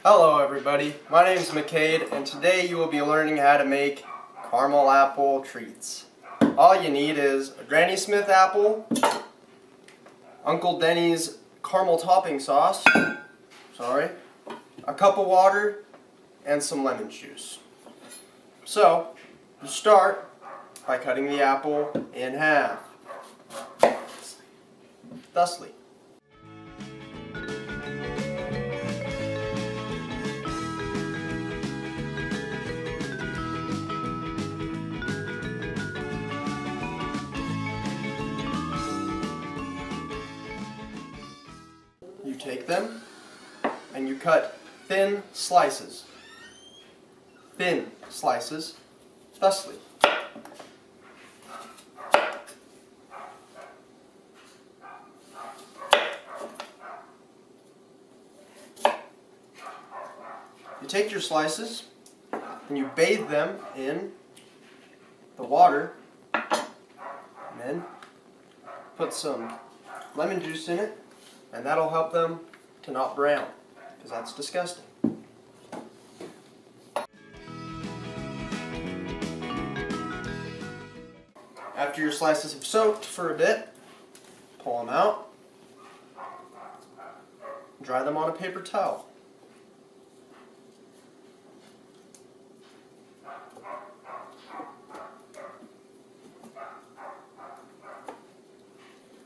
Hello everybody, my name is McCade and today you will be learning how to make caramel apple treats. All you need is a Granny Smith apple, Uncle Denny's caramel topping sauce, a cup of water, and some lemon juice. So, you start by cutting the apple in half, thusly. You take them and you cut thin slices, thusly. You take your slices and you bathe them in the water and then put some lemon juice in it, and that'll help them to not brown, because that's disgusting. After your slices have soaked for a bit, pull them out, dry them on a paper towel.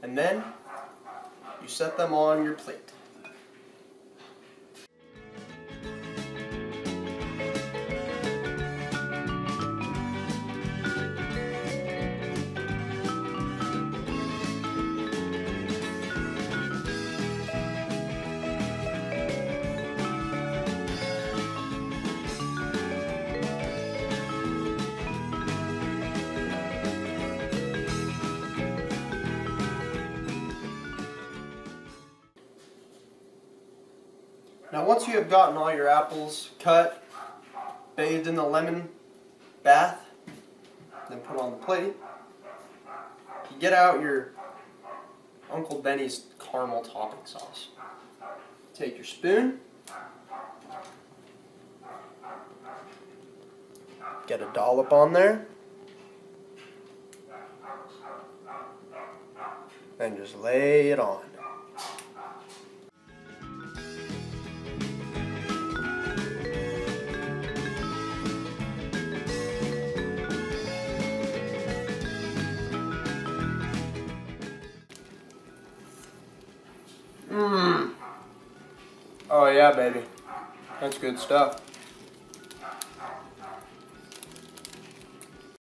And then you set them on your plate. Now once you have gotten all your apples cut, bathed in the lemon bath, then put on the plate, you get out your Uncle Denny's caramel topping sauce. Take your spoon, get a dollop on there, and just lay it on. Oh yeah, baby. That's good stuff.